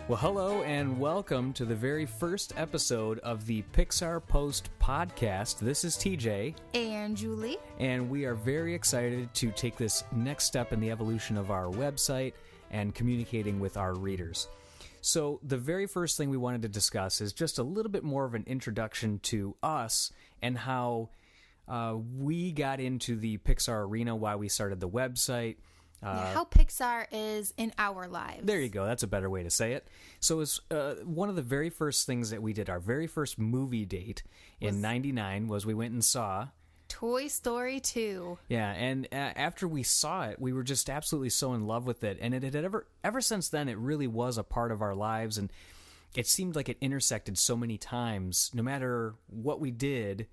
Well, hello and welcome to the very first episode of the Pixar Post podcast. This is TJ. And Julie. And we are very excited to take this next step in the evolution of our website and communicating with our readers. So the very first thing we wanted to discuss is just a little bit more of an introduction to us and how we got into the Pixar arena, why we started the website. How Pixar is in our lives. There you go. That's a better way to say it. So it's one of the very first things that we did, our very first movie date in 99 was we went and saw Toy Story 2. Yeah, and after we saw it, we were just absolutely so in love with it. And it had ever since then, it really was a part of our lives. And it seemed like it intersected so many times. No matter what we did,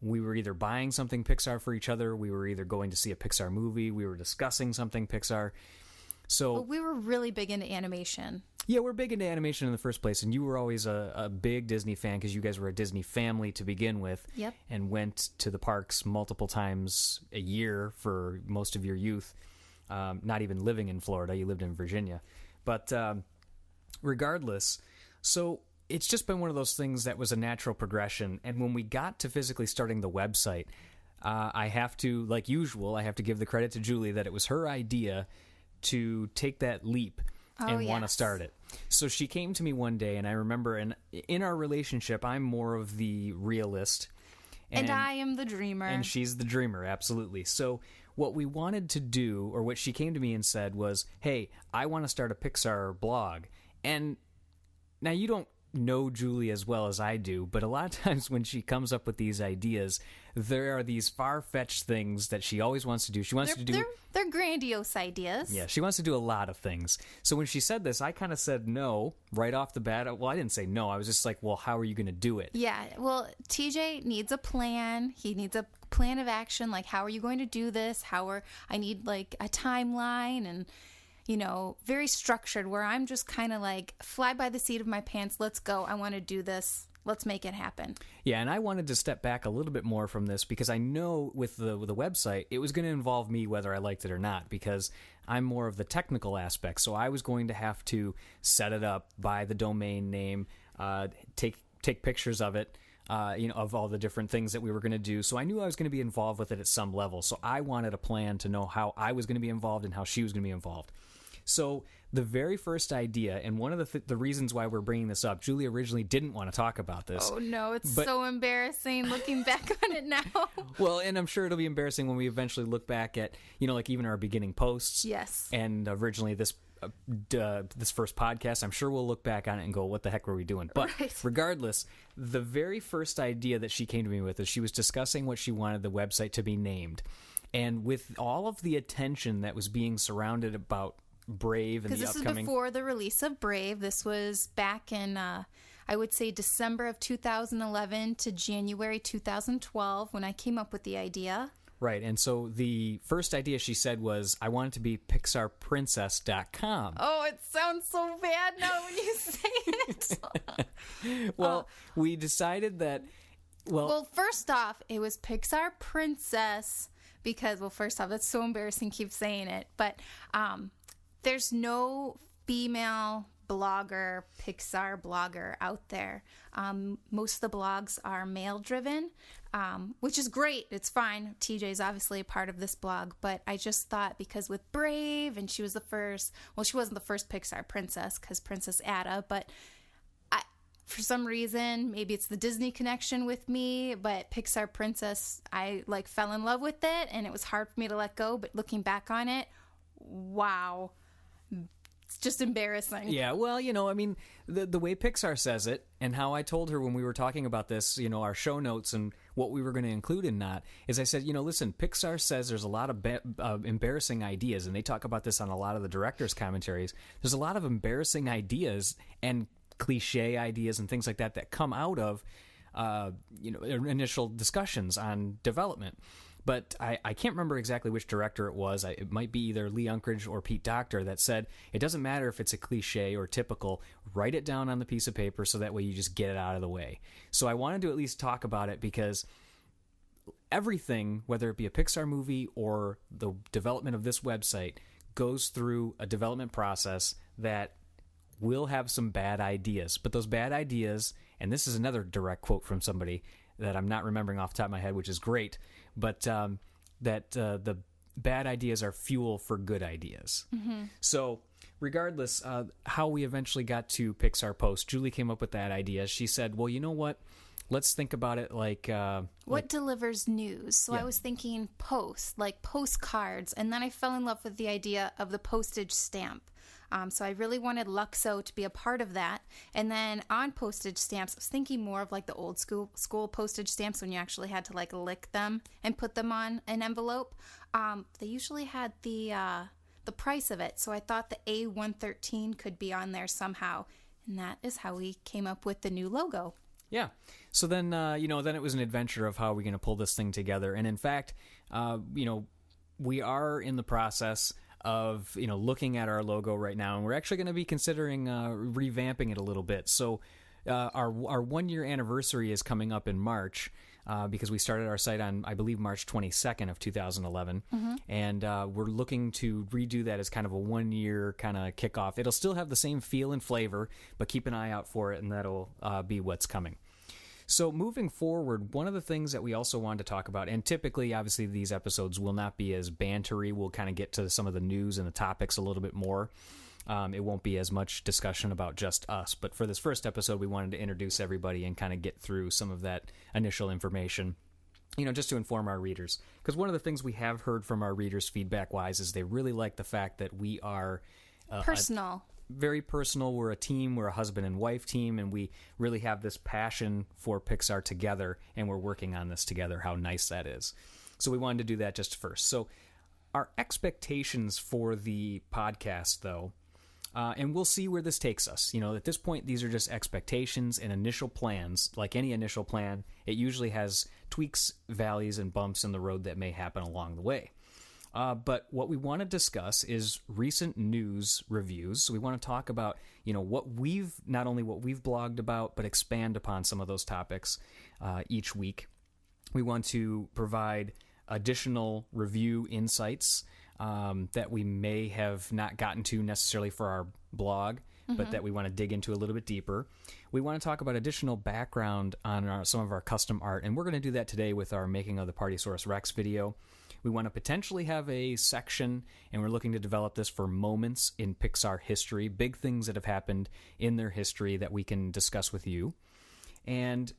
we were either buying something Pixar for each other, we were either going to see a Pixar movie, we were discussing something Pixar. So but we were really big into animation. Yeah, we're big into animation in the first place, and you were always a big Disney fan because you guys were a Disney family to begin with. Yep. And went to the parks multiple times a year for most of your youth, not even living in Florida. You lived in Virginia. But regardless, so it's just been one of those things that was a natural progression. And when we got to physically starting the website, I have to, like usual, I have to give the credit to Julie that it was her idea to take that leap and want to start it. So she came to me one day, and I remember in our relationship, I'm more of the realist. And I am the dreamer. And she's the dreamer, absolutely. So what we wanted to do, or what she came to me and said was, hey, I want to start a Pixar blog. And now you don't know Julie as well as I do, but a lot of times when she comes up with these ideas, there are these far-fetched things that she always wants to do. They're grandiose ideas. Yeah, she wants to do a lot of things. So when she said this, I kind of said no right off the bat. Well, I didn't say no. I was just like, well, how are you going to do it? Yeah, well, TJ needs a plan. He needs a plan of action. Like, how are you going to do this? I need like a timeline and very structured, where I'm just kind of like, fly by the seat of my pants, let's go, I want to do this, let's make it happen. Yeah, and I wanted to step back a little bit more from this because I know with the website, it was going to involve me whether I liked it or not, because I'm more of the technical aspect, so I was going to have to set it up, buy the domain name, take pictures of it, of all the different things that we were going to do. So I knew I was going to be involved with it at some level, so I wanted a plan to know how I was going to be involved and how she was going to be involved. So the very first idea, and one of the reasons why we're bringing this up, Julie originally didn't want to talk about this. Oh, no, it's so embarrassing looking back on it now. Well, and I'm sure it'll be embarrassing when we eventually look back at, like even our beginning posts. Yes. And originally this first podcast, I'm sure we'll look back on it and go, what the heck were we doing? But regardless, the very first idea that she came to me with is she was discussing what she wanted the website to be named. And with all of the attention that was being surrounded about Brave and the upcoming... Because this is before the release of Brave. This was back in, I would say, December of 2011 to January 2012 when I came up with the idea. Right, and so the first idea she said was, I want it to be PixarPrincess.com. Oh, it sounds so bad now when you say it. Well, we decided that... Well, first off, it was Pixar Princess because, first off, it's so embarrassing to keep saying it, but... there's no female blogger, Pixar blogger out there. Most of the blogs are male-driven, which is great. It's fine. TJ's obviously a part of this blog, but I just thought because with Brave, and she was the first, well, she wasn't the first Pixar princess because Princess Ada, but for some reason, maybe it's the Disney connection with me, but Pixar Princess, I fell in love with it, and it was hard for me to let go, but looking back on it, wow. It's just embarrassing. Yeah, well, the way Pixar says it, and how I told her when we were talking about this, our show notes and what we were going to include and not, is I said, listen, Pixar says there's a lot of embarrassing ideas, and they talk about this on a lot of the director's commentaries. There's a lot of embarrassing ideas and cliche ideas and things like that come out of, initial discussions on development. But I can't remember exactly which director it was. It might be either Lee Unkrich or Pete Docter that said, it doesn't matter if it's a cliche or typical, write it down on the piece of paper so that way you just get it out of the way. So I wanted to at least talk about it because everything, whether it be a Pixar movie or the development of this website, goes through a development process that will have some bad ideas. But those bad ideas, and this is another direct quote from somebody that I'm not remembering off the top of my head, which is great, but that the bad ideas are fuel for good ideas. So regardless, how we eventually got to Pixar Post, Julie came up with that idea. She said, well, you know what? Let's think about it like... what delivers news? So I was thinking post, like postcards. And then I fell in love with the idea of the postage stamp. So I really wanted Luxo to be a part of that. And then on postage stamps, I was thinking more of like the old school postage stamps when you actually had to like lick them and put them on an envelope. They usually had the price of it. So I thought the A113 could be on there somehow. And that is how we came up with the new logo. Yeah. So then, then it was an adventure of how we're going to pull this thing together. And in fact, we are in the process of, looking at our logo right now, and we're actually going to be considering revamping it a little bit. So our 1 year anniversary is coming up in March. Because we started our site on, I believe, March 22nd of 2011. And we're looking to redo that as kind of a 1 year kind of kickoff. It'll still have the same feel and flavor, but keep an eye out for it, and that'll be what's coming. So moving forward, one of the things that we also wanted to talk about, and typically, obviously, these episodes will not be as bantery. We'll kind of get to some of the news and the topics a little bit more. It won't be as much discussion about just us, but for this first episode, we wanted to introduce everybody and kind of get through some of that initial information, just to inform our readers. Because one of the things we have heard from our readers feedback-wise is they really like the fact that we are... personal. Very personal. We're a team. We're a husband and wife team, and we really have this passion for Pixar together, and we're working on this together, how nice that is. So we wanted to do that just first. So our expectations for the podcast, though... and we'll see where this takes us. At this point, these are just expectations and initial plans. Like any initial plan, it usually has tweaks, valleys, and bumps in the road that may happen along the way. But what we want to discuss is recent news reviews. So we want to talk about, not only what we've blogged about, but expand upon some of those topics each week. We want to provide additional review insights that we may have not gotten to necessarily for our blog, but that we want to dig into a little bit deeper. We want to talk about additional background on some of our custom art, and we're going to do that today with our Making of the Partyosaurus Rex video. We want to potentially have a section, and we're looking to develop this for moments in Pixar history, big things that have happened in their history that we can discuss with you. And,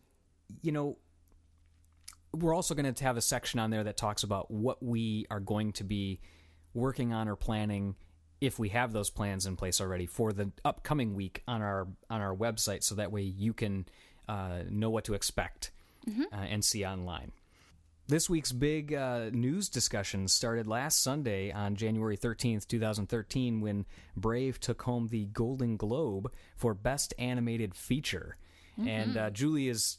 we're also going to have a section on there that talks about what we are going to be working on or planning, if we have those plans in place already, for the upcoming week on our website, so that way you can know what to expect and see online. This week's big news discussion started last Sunday on January 13th, 2013, when Brave took home the Golden Globe for Best Animated Feature. And Julie is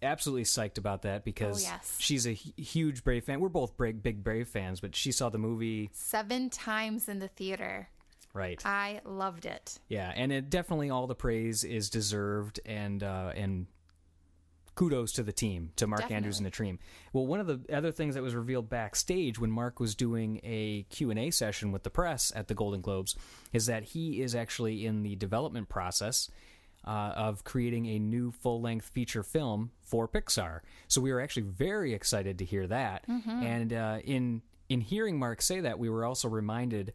absolutely psyched about that because she's a huge Brave fan. We're both big Brave fans, but she saw the movie 7 times in the theater. Right. I loved it. Yeah, and it definitely, all the praise is deserved, and kudos to the team, to Mark Andrews and the team. Well, one of the other things that was revealed backstage when Mark was doing a Q&A session with the press at the Golden Globes is that he is actually in the development process of creating a new full-length feature film for Pixar. So we were actually very excited to hear that. And in hearing Mark say that, we were also reminded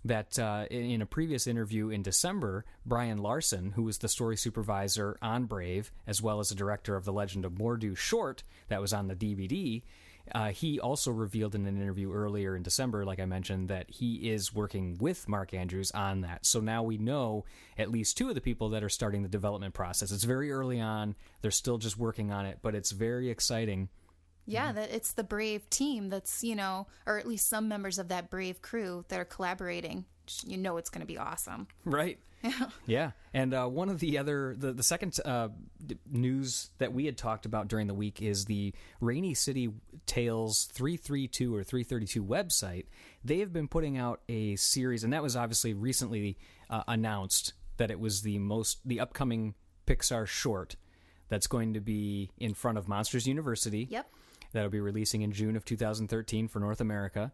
that in a previous interview in December, Brian Larson, who was the story supervisor on Brave, as well as the director of the Legend of Mordu short that was on the DVD, he also revealed in an interview earlier in December, like I mentioned, that he is working with Mark Andrews on that. So now we know at least 2 of the people that are starting the development process. It's very early on. They're still just working on it, but it's very exciting. Yeah, that it's the Brave team that's, or at least some members of that Brave crew that are collaborating. It's going to be awesome. Right. Yeah. And one of the second news that we had talked about during the week is the Rainy City Tales 332 or 332 website. They have been putting out a series, and that was obviously recently announced, that it was the upcoming Pixar short that's going to be in front of Monsters University. Yep. That'll be releasing in June of 2013 for North America.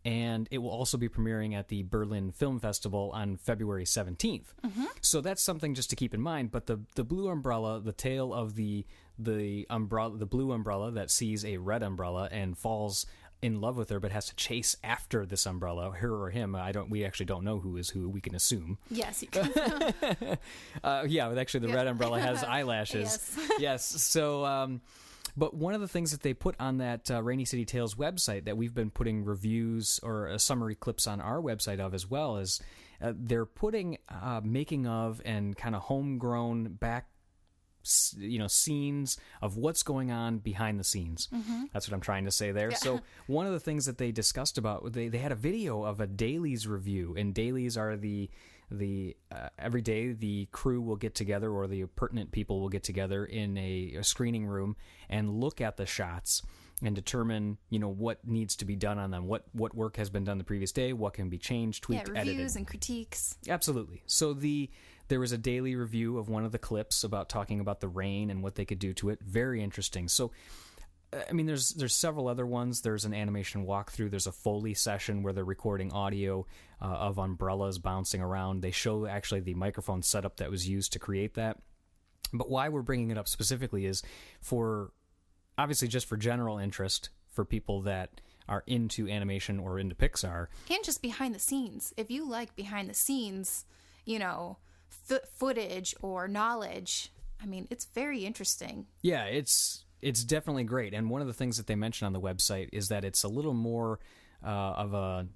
and it will also be premiering at the Berlin Film Festival on February 17th. So that's something just to keep in mind. But the blue umbrella, the tale of the umbrella, the blue umbrella that sees a red umbrella and falls in love with her, but has to chase after this umbrella, her or him. We actually don't know who is who. We can assume. Yes, you can. Actually, the red umbrella has eyelashes. Yes. So, but one of the things that they put on that Rainy City Tales website that we've been putting reviews or summary clips on our website of as well is they're putting making of and kind of homegrown back scenes of what's going on behind the scenes. That's what I'm trying to say there. So one of the things that they discussed about, they had a video of a dailies review, and dailies are the every day the crew will get together, or the pertinent people will get together in a screening room and look at the shots and determine, what needs to be done on them, what work has been done the previous day, what can be changed, tweaked, reviews edited. And critiques. Absolutely. So there was a daily review of one of the clips about talking about the rain and what they could do to it. Very interesting. So, I mean, there's several other ones. There's an animation walkthrough. There's a Foley session where they're recording audio of umbrellas bouncing around. They show actually the microphone setup that was used to create that. But why we're bringing it up specifically is obviously just for general interest for people that are into animation or into Pixar. And just behind the scenes. If you like behind the scenes, footage or knowledge, I mean, it's very interesting. Yeah, it's definitely great. And one of the things that they mention on the website is that it's a little more of a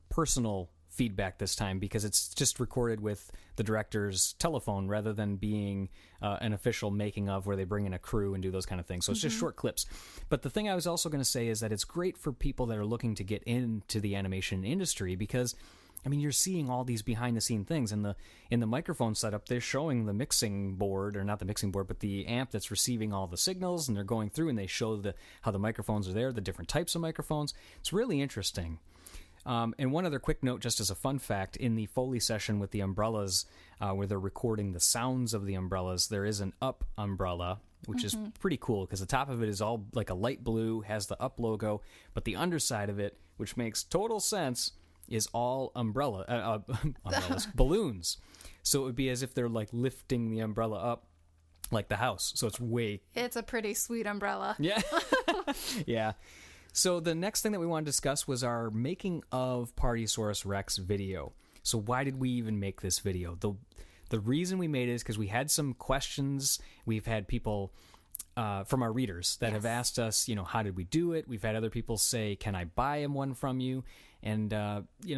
personal feedback this time, because it's just recorded with the director's telephone rather than being an official making of where they bring in a crew and do those kind of things. So it's just short clips. But the thing I was also going to say is that it's great for people that are looking to get into the animation industry, because I mean, you're seeing all these behind-the-scene things. In the microphone setup, they're showing the mixing board, or not the mixing board, but the amp that's receiving all the signals, and they're going through and they show how the microphones are there, the different types of microphones. It's really interesting. And one other quick note, just as a fun fact, in the Foley session with the umbrellas, where they're recording the sounds of the umbrellas, there is an up umbrella, which is pretty cool, because the top of it is all like a light blue, has the up logo, but the underside of it, which makes total sense, is all umbrellas, balloons. So it would be as if they're like lifting the umbrella up like the house. So it's a pretty sweet umbrella. Yeah. Yeah. So the next thing that we want to discuss was our making of Partysaurus Rex video. So why did we even make this video? The reason we made it is because we had some questions. We've had people from our readers that have asked us, how did we do it? We've had other people say, can I buy one from you? And,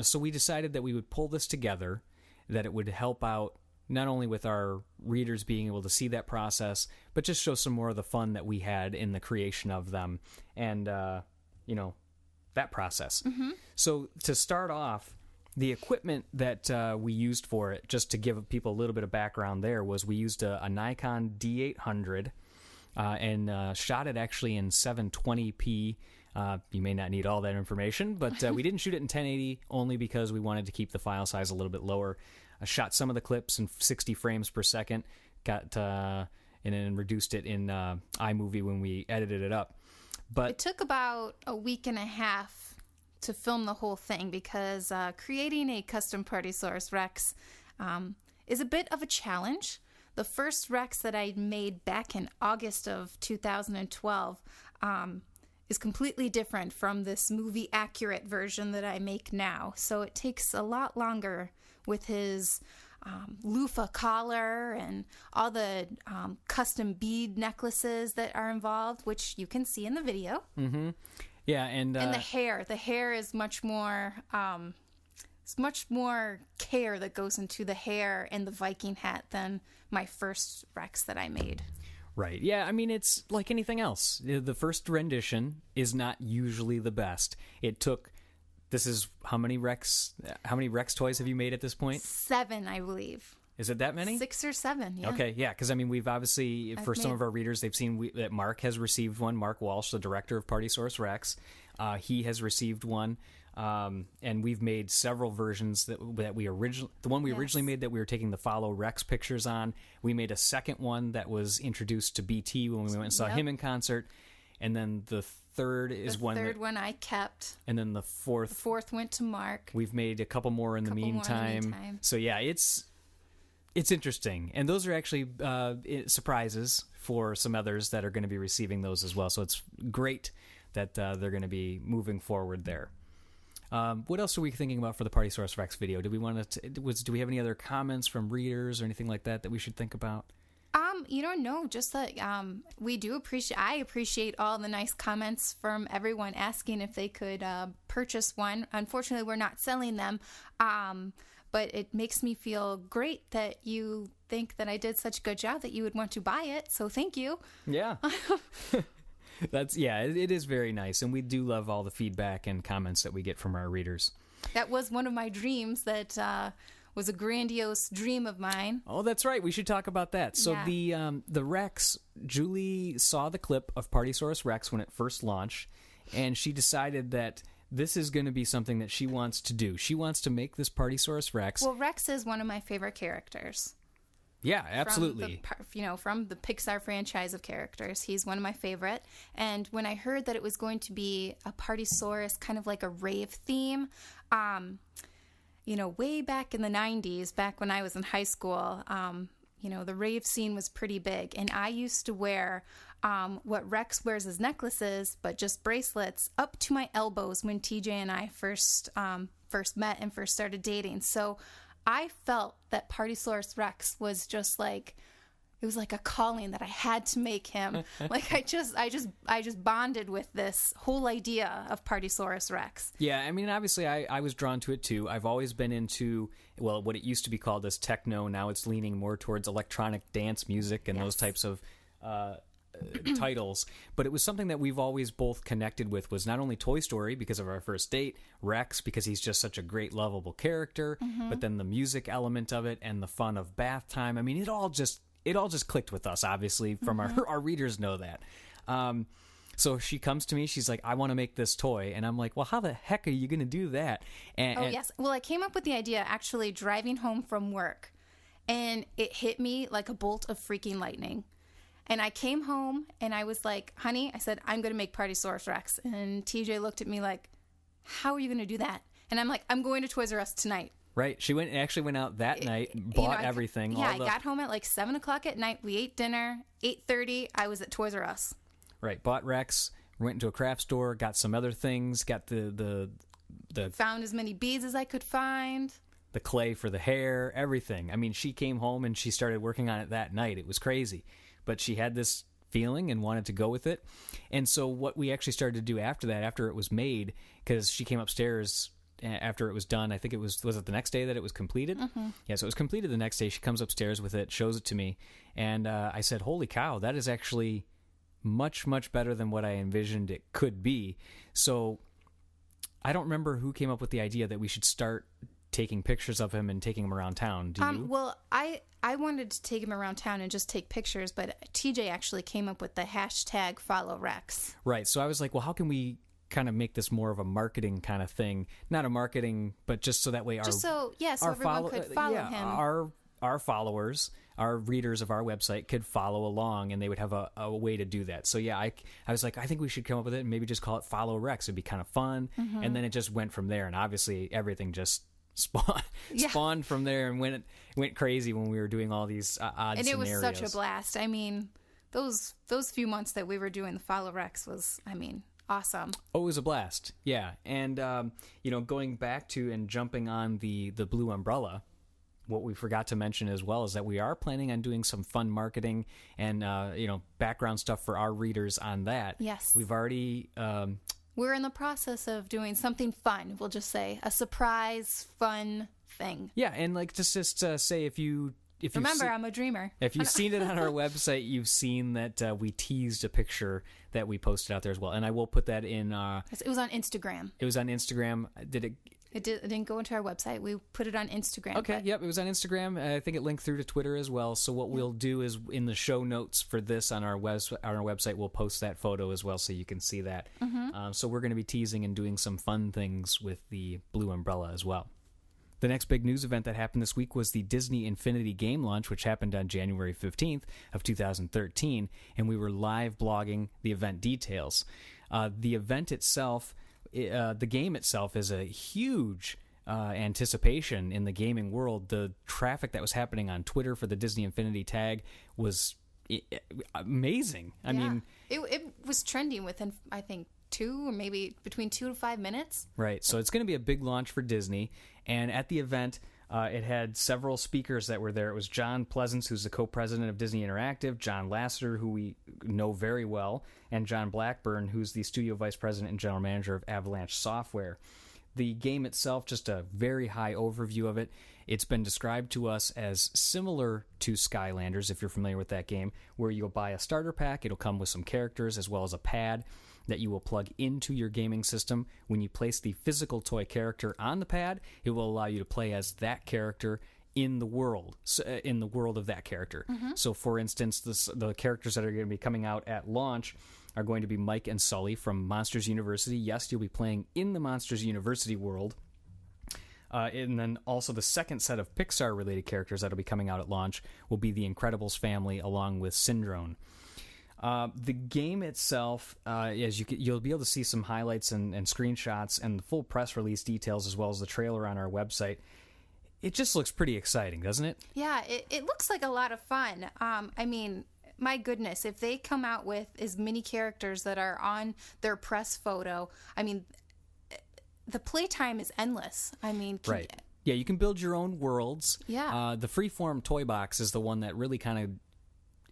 so we decided that we would pull this together, that it would help out not only with our readers being able to see that process, but just show some more of the fun that we had in the creation of them and, that process. So to start off, the equipment that we used for it, just to give people a little bit of background there, was we used a Nikon D800 and shot it actually in 720p. You may not need all that information, but we didn't shoot it in 1080 only because we wanted to keep the file size a little bit lower. I shot some of the clips in 60 frames per second, and then reduced it in iMovie when we edited it up. But it took about a week and a half to film the whole thing, because creating a custom Partysaurus Rex is a bit of a challenge. The first Rex that I made back in August of 2012 is completely different from this movie accurate version that I make now. So it takes a lot longer with his loofah collar and all the custom bead necklaces that are involved, which you can see in the video. Yeah, and the hair. The hair is much more. It's much more care that goes into the hair and the Viking hat than my first Rex that I made. Right. Yeah, I mean, it's like anything else. The first rendition is not usually the best. It took... This is how many Rex toys have you made at this point? 7, I believe. Is it that many? 6 or 7, yeah. Okay, yeah, because I mean, we've obviously, for some of our readers, they've seen that Mark has received one. Mark Walsh, the director of Partysaurus Rex, he has received one, and we've made several versions that we originally. The one we originally made that we were taking the Follow Rex pictures on. We made a second one that was introduced to BT when we went and saw him in concert. and then the third is The one. third one I kept. And then the fourth. The fourth went to Mark. We've made a couple more in the meantime. So yeah, it's interesting, and those are actually surprises for some others that are going to be receiving those as well. So it's great that they're going to be moving forward there. What else are we thinking about for the Party Source Rex video? Do we want to? Do we have any other comments from readers or anything like that we should think about? No, just that I appreciate all the nice comments from everyone asking if they could purchase one. Unfortunately, we're not selling them, but it makes me feel great that you think that I did such a good job that you would want to buy it. So thank you. Yeah. It is very nice, and we do love all the feedback and comments that we get from our readers. That was one of my dreams that was a grandiose dream of mine. Oh, that's right. We should talk about that. So the Rex, Julie saw the clip of Partysaurus Rex when it first launched, and she decided that this is going to be something that she wants to do. She wants to make this Partysaurus Rex. Well, Rex is one of my favorite characters. Yeah, absolutely. From the Pixar franchise of characters, he's one of my favorite. And when I heard that it was going to be a Partysaurus, kind of like a rave theme, way back in the 90s, back when I was in high school, the rave scene was pretty big. And I used to wear what Rex wears as necklaces, but just bracelets up to my elbows when TJ and I first met and first started dating. So I felt that Partysaurus Rex was just like, it was like a calling that I had to make him. Like I just bonded with this whole idea of Partysaurus Rex. Yeah, I mean, obviously I was drawn to it too. I've always been into, what it used to be called as techno. Now it's leaning more towards electronic dance music and those types of titles. But it was something that we've always both connected with, was not only Toy Story because of our first date, Rex because he's just such a great, lovable character, but then the music element of it and the fun of bath time. I mean, it all just clicked with us, obviously, from our readers know that. So she comes to me, she's like, I want to make this toy. And I'm like, well, how the heck are you going to do that? Yes. Well, I came up with the idea actually driving home from work. And it hit me like a bolt of freaking lightning. And I came home and I was like, honey, I said, I'm going to make Partysaurus Rex. And TJ looked at me like, how are you going to do that? And I'm like, I'm going to Toys R Us tonight. Right. She actually went out that night, bought everything. Yeah, I got home at like 7 o'clock at night. We ate dinner. 8:30, I was at Toys R Us. Right. Bought Rex, went into a craft store, got some other things, got the found as many beads as I could find. The clay for the hair, everything. I mean, she came home and she started working on it that night. It was crazy. But she had this feeling and wanted to go with it. And so what we actually started to do after that, after it was made, because she came upstairs after it was done, I think it was it the next day that it was completed? Mm-hmm. Yeah, so it was completed the next day. She comes upstairs with it, shows it to me, and I said, holy cow, that is actually much, much better than what I envisioned it could be. So I don't remember who came up with the idea that we should start taking pictures of him and taking him around town. Do you? Well, I wanted to take him around town and just take pictures, but TJ actually came up with the hashtag follow Rex. Right. So I was like, well, how can we kind of make this more of a marketing kind of thing? Not a marketing, but just so that way so everyone could follow him. Our followers, our readers of our website could follow along, and they would have a way to do that. So yeah, I was like, I think we should come up with it and maybe just call it Follow Rex. It'd be kind of fun. Mm-hmm. And then it just went from there. And obviously everything just spawned from there and went crazy when we were doing all these odd scenarios. And it was such a blast. I mean, those few months that we were doing the Follow Rex was, awesome. Oh, it was a blast. Yeah. And, going back to and jumping on the Blue Umbrella, what we forgot to mention as well is that we are planning on doing some fun marketing and, background stuff for our readers on that. Yes. We've already... we're in the process of doing something fun. We'll just say a surprise, fun thing. Yeah, and just say if remember, I'm a dreamer. If you've seen it on our website, you've seen that we teased a picture that we posted out there as well, and I will put that in. It was on Instagram. It was on Instagram. Did it? It didn't go into our website. We put it on Instagram. Okay, yep, it was on Instagram. I think it linked through to Twitter as well. So what we'll do is in the show notes for this on our website, we'll post that photo as well so you can see that. Mm-hmm. So we're going to be teasing and doing some fun things with the Blue Umbrella as well. The next big news event that happened this week was the Disney Infinity game launch, which happened on January 15th of 2013, and we were live blogging the event details. The event itself, the game itself, is a huge anticipation in the gaming world. The traffic that was happening on Twitter for the Disney Infinity tag was amazing. I mean, it was trending within, I think, 2 or maybe between 2 to 5 minutes. Right. So it's going to be a big launch for Disney. And at the event, it had several speakers that were there. It was John Pleasance, who's the co-president of Disney Interactive, John Lasseter, who we know very well, and John Blackburn, who's the studio vice president and general manager of Avalanche Software. The game itself, just a very high overview of it. It's been described to us as similar to Skylanders, if you're familiar with that game, where you'll buy a starter pack. It'll come with some characters as well as a pad that you will plug into your gaming system. When you place the physical toy character on the pad, it will allow you to play as that character in the world of that character. Mm-hmm. So, for instance, the characters that are going to be coming out at launch are going to be Mike and Sully from Monsters University. Yes, you'll be playing in the Monsters University world. And then also the second set of Pixar-related characters that will be coming out at launch will be the Incredibles family along with Syndrome. The game itself, you'll be able to see some highlights and screenshots and the full press release details as well as the trailer on our website. It just looks pretty exciting, doesn't it? Yeah, it looks like a lot of fun. I mean, my goodness, if they come out with as many characters that are on their press photo, I mean, the playtime is endless. I mean, right. Yeah, you can build your own worlds. Yeah. The freeform toy box is the one that really kind of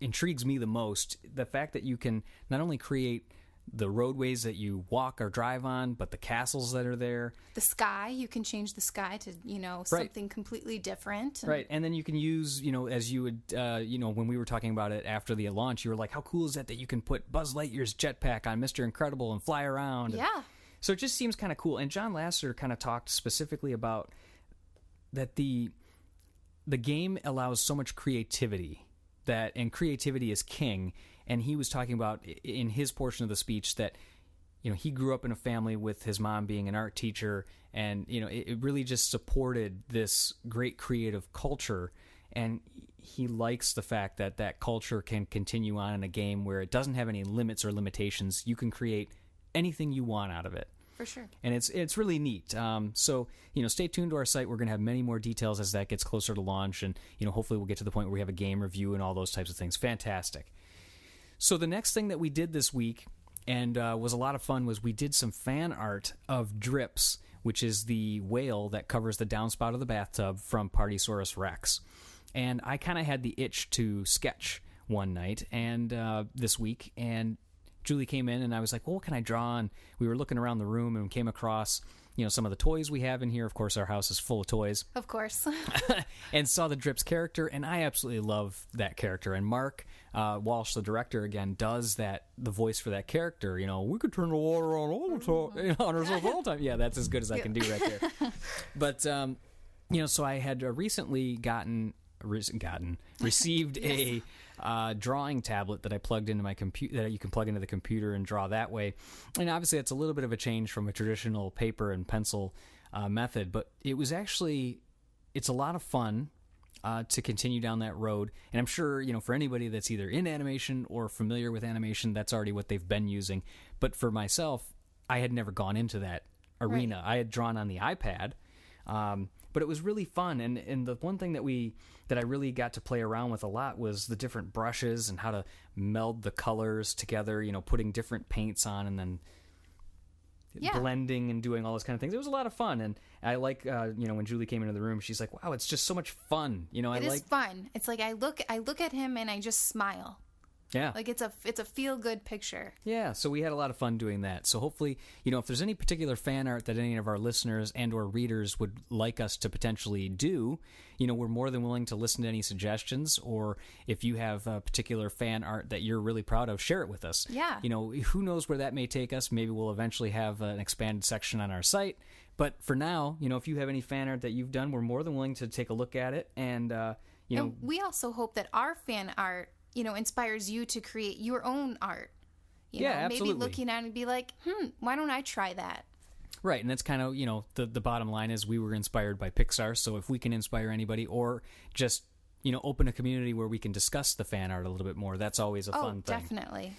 intrigues me the most. The fact that you can not only create the roadways that you walk or drive on, but the castles that are there. The sky, you can change the sky to, something completely different. Right, and then you can use, as you would, when we were talking about it after the launch, you were like, how cool is that you can put Buzz Lightyear's jetpack on Mr. Incredible and fly around? Yeah. So it just seems kind of cool. And John Lasseter kind of talked specifically about that the game allows so much creativity, and creativity is king. And he was talking about in his portion of the speech that, he grew up in a family with his mom being an art teacher, and, it really just supported this great creative culture. And he likes the fact that that culture can continue on in a game where it doesn't have any limits or limitations. You can create anything you want out of it. For sure. And it's really neat. So, stay tuned to our site. We're going to have many more details as that gets closer to launch. And, hopefully we'll get to the point where we have a game review and all those types of things. Fantastic. So the next thing that we did this week, and was a lot of fun, was we did some fan art of Drips, which is the whale that covers the downspout of the bathtub from Partysaurus Rex. And I kind of had the itch to sketch one night and this week, and Julie came in and I was like, well, what can I draw? And we were looking around the room and came across, some of the toys we have in here. Of course, our house is full of toys. Of course. And saw the Drips character, and I absolutely love that character. And Mark Walsh, the director, again, does the voice for that character. We could turn the water on all the time, on ourselves all the time. Yeah, that's as good as I can do right there. But, so I had recently received Yes. a drawing tablet that I plugged into my computer, that you can plug into the computer and draw that way. And obviously it's a little bit of a change from a traditional paper and pencil method, but it's a lot of fun to continue down that road. And I'm sure, for anybody that's either in animation or familiar with animation, that's already what they've been using. But for myself, I had never gone into that arena. Right. I had drawn on the iPad, but it was really fun. And the one thing that I really got to play around with a lot was the different brushes and how to meld the colors together, putting different paints on and then blending and doing all those kind of things. It was a lot of fun. And I like, when Julie came into the room, she's like, wow, it's just so much fun. It is fun. It's like I look at him and I just smile. Yeah. Like it's a feel-good picture. Yeah, so we had a lot of fun doing that. So hopefully, if there's any particular fan art that any of our listeners and or readers would like us to potentially do, we're more than willing to listen to any suggestions. Or if you have a particular fan art that you're really proud of, share it with us. Yeah. Who knows where that may take us. Maybe we'll eventually have an expanded section on our site. But for now, if you have any fan art that you've done, we're more than willing to take a look at it. And, And we also hope that our fan art inspires you to create your own art. Absolutely. Maybe looking at it and be like, why don't I try that? Right, and that's kind of, the bottom line is we were inspired by Pixar, so if we can inspire anybody or just, open a community where we can discuss the fan art a little bit more, that's always a fun thing. Definitely.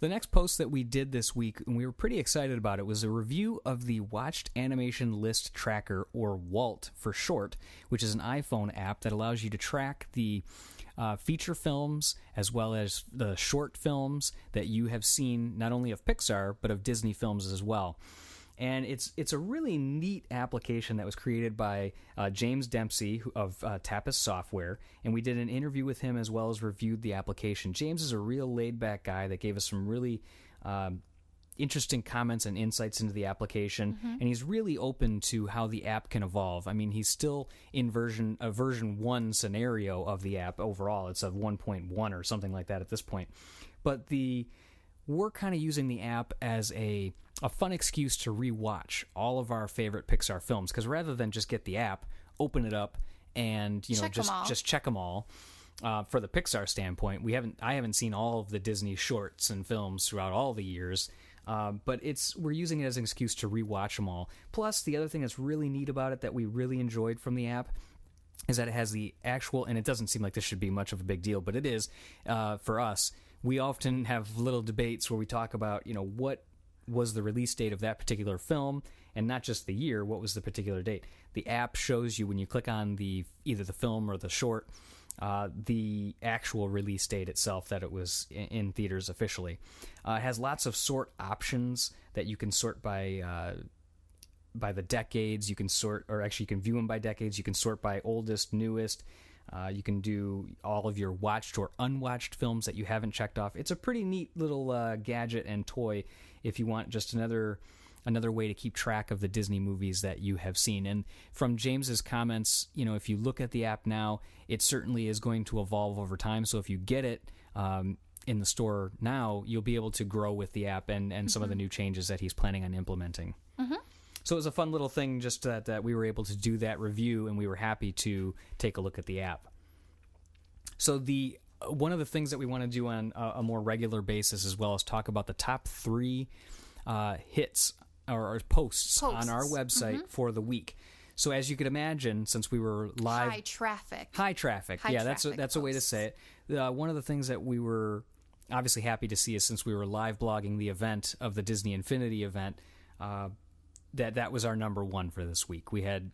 The next post that we did this week, and we were pretty excited about it, was a review of the Watched Animation List Tracker, or WALT for short, which is an iPhone app that allows you to track the feature films as well as the short films that you have seen, not only of Pixar, but of Disney films as well. And it's a really neat application that was created by James Dempsey of Tapas Software, and we did an interview with him as well as reviewed the application. James is a real laid-back guy that gave us some really interesting comments and insights into the application, and he's really open to how the app can evolve. I mean, he's still in version 1 scenario of the app overall. It's a 1.1 or something like that at this point. But we're kind of using the app as a fun excuse to rewatch all of our favorite Pixar films, because rather than just get the app, open it up, and just check them all. For the Pixar standpoint, I haven't seen all of the Disney shorts and films throughout all the years, but we're using it as an excuse to rewatch them all. Plus, the other thing that's really neat about it that we really enjoyed from the app is that it has the actual, and it doesn't seem like this should be much of a big deal, but it is for us. We often have little debates where we talk about, what was the release date of that particular film, and not just the year, what was the particular date. The app shows you when you click on either the film or the short, the actual release date itself that it was in theaters officially. It has lots of sort options that you can sort by the decades. You can sort, or actually you can view them by decades. You can sort by oldest, newest. You can do all of your watched or unwatched films that you haven't checked off. It's a pretty neat little gadget and toy if you want just another way to keep track of the Disney movies that you have seen. And from James's comments, if you look at the app now, it certainly is going to evolve over time. So if you get it in the store now, you'll be able to grow with the app and some of the new changes that he's planning on implementing. So it was a fun little thing just that we were able to do that review, and we were happy to take a look at the app. So one of the things that we want to do on a more regular basis as well is talk about the top 3 hits or posts on our website for the week. So as you could imagine, since we were live... High traffic. Yeah, that's a way to say it. One of the things that we were obviously happy to see is since we were live blogging the event of the Disney Infinity event, that was our number 1 for this week. We had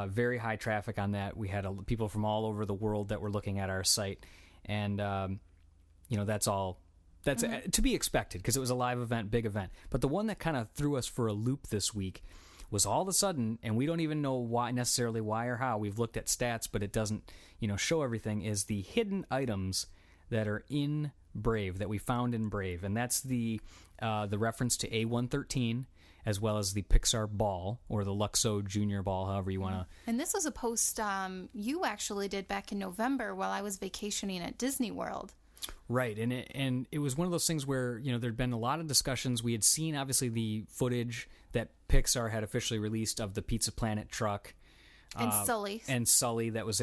very high traffic on that. We had people from all over the world that were looking at our site, and that's to be expected because it was a live event, big event. But the one that kind of threw us for a loop this week was all of a sudden, and we don't even know why or how. We've looked at stats, but it doesn't show everything. Is the hidden items that are in Brave that we found in Brave, and that's the reference to A113. As well as the Pixar ball, or the Luxo Junior ball, however you want to... And this was a post you actually did back in November while I was vacationing at Disney World. Right, and it was one of those things where, there'd been a lot of discussions. We had seen, obviously, the footage that Pixar had officially released of the Pizza Planet truck. And Sully. And Sully that was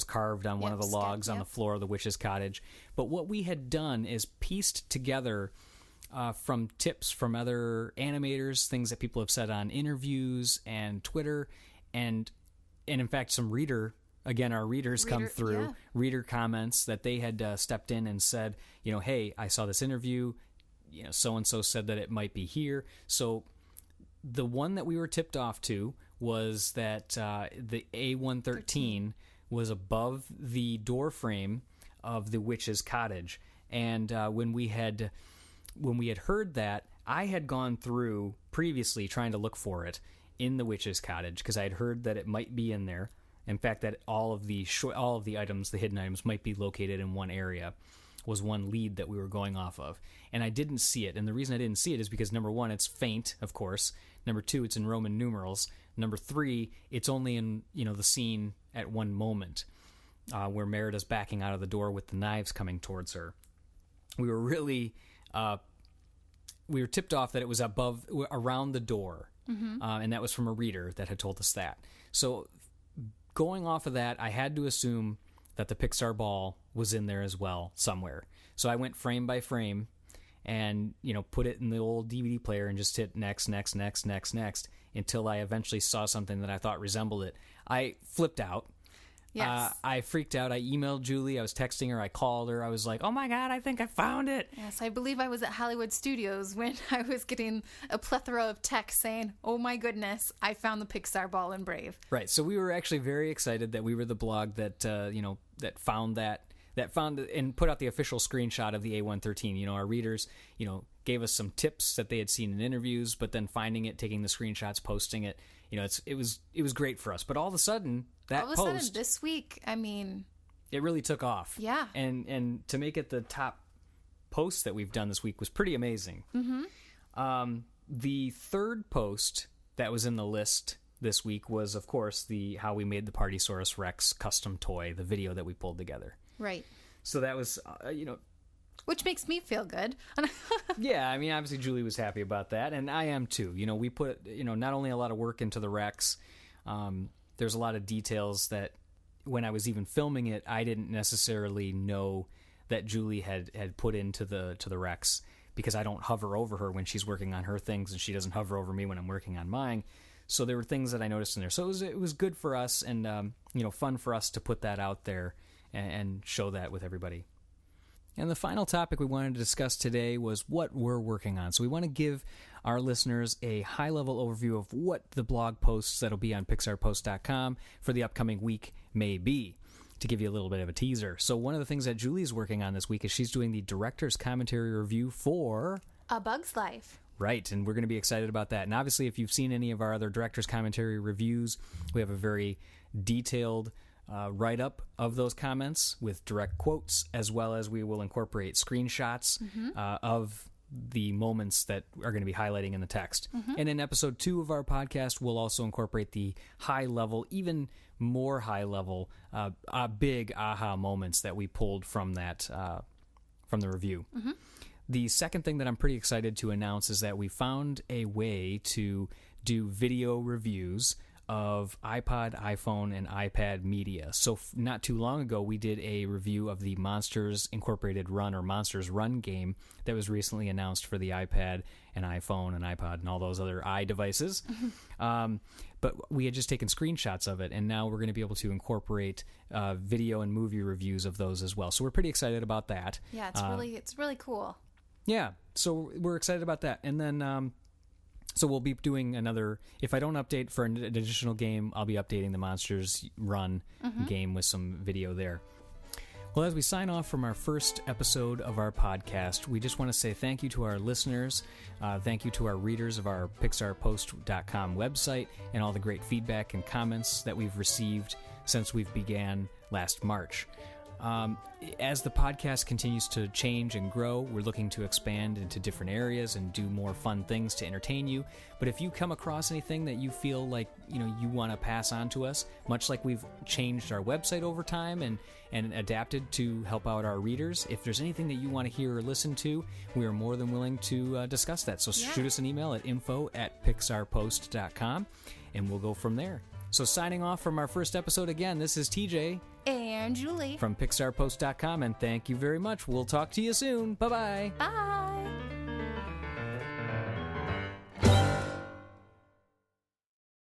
carved on one of the logs on the floor of the witch's cottage. But what we had done is pieced together... from tips from other animators, things that people have said on interviews and Twitter, and in fact some our readers come through, reader comments that they had stepped in and said, hey, I saw this interview, so-and-so said that it might be here. So the one that we were tipped off to was that the A113 was above the door frame of the witch's cottage. And when we had heard that, I had gone through previously trying to look for it in the witch's cottage because I had heard that it might be in there. In fact, that all of the items, the hidden items, might be located in one area, was one lead that we were going off of. And I didn't see it. And the reason I didn't see it is because, number 1, it's faint, of course. Number 2, it's in Roman numerals. Number 3, it's only in the scene at one moment where Merida's backing out of the door with the knives coming towards her. We were really... we were tipped off that it was around the door, and that was from a reader that had told us that. So going off of that, I had to assume that the Pixar ball was in there as well somewhere. So I went frame by frame and, put it in the old DVD player and just hit next, next, next, next, next until I eventually saw something that I thought resembled it. I flipped out. Yes. I freaked out. I emailed Julie. I was texting her. I called her. I was like, oh my God, I think I found it. Yes, I believe I was at Hollywood Studios when I was getting a plethora of texts saying, oh my goodness, I found the Pixar Ball and Brave. Right. So we were actually very excited that we were the blog that, that found and put out the official screenshot of the A113. Our readers, gave us some tips that they had seen in interviews, but then finding it, taking the screenshots, posting it, it was great for us. But all of a sudden, this week, it really took off. Yeah. And to make it the top post that we've done this week was pretty amazing. Mm-hmm. The third post that was in the list this week was, of course, how we made the Partysaurus Rex custom toy, the video that we pulled together. Right. So that was, which makes me feel good. Yeah, obviously Julie was happy about that, and I am too. We put, not only a lot of work into the Rex, there's a lot of details that when I was even filming it, I didn't necessarily know that Julie had put into the Rex, because I don't hover over her when she's working on her things, and she doesn't hover over me when I'm working on mine. So there were things that I noticed in there. So it was good for us, and fun for us to put that out there and show that with everybody. And the final topic we wanted to discuss today was what we're working on. So we want to give our listeners a high-level overview of what the blog posts that'll be on pixarpost.com for the upcoming week may be, to give you a little bit of a teaser. So one of the things that Julie's working on this week is she's doing the director's commentary review for A Bug's Life. Right, and we're going to be excited about that. And obviously, if you've seen any of our other director's commentary reviews, we have a very detailed write-up of those comments with direct quotes, as well as we will incorporate screenshots of the moments that are going to be highlighting in the text. Mm-hmm. And in episode 2 of our podcast, we'll also incorporate the high-level, even more high-level, big aha moments that we pulled from that from the review. Mm-hmm. The second thing that I'm pretty excited to announce is that we found a way to do video reviews of iPod, iPhone, and iPad media. So not too long ago, we did a review of the Monsters Incorporated Run, or Monsters Run game that was recently announced for the iPad and iPhone and iPod and all those other devices. But we had just taken screenshots of it, and now we're going to be able to incorporate video and movie reviews of those as well. So we're pretty excited about that. Yeah, it's really cool. Yeah, so we're excited about that. And then so we'll be doing another, if I don't update for an additional game, I'll be updating the Monsters Run game with some video there. Well, as we sign off from our first episode of our podcast, we just want to say thank you to our listeners, thank you to our readers of our pixarpost.com website, and all the great feedback and comments that we've received since we've began last March. As the podcast continues to change and grow, we're looking to expand into different areas and do more fun things to entertain you. But if you come across anything that you feel like you want to pass on to us, much like we've changed our website over time and adapted to help out our readers, if there's anything that you want to hear or listen to, we are more than willing to discuss that. So shoot us an email at info@pixarpost.com, and we'll go from there. So signing off from our first episode again, this is TJ and Julie from pixarpost.com, and thank you very much. We'll talk to you soon. Bye-bye. Bye.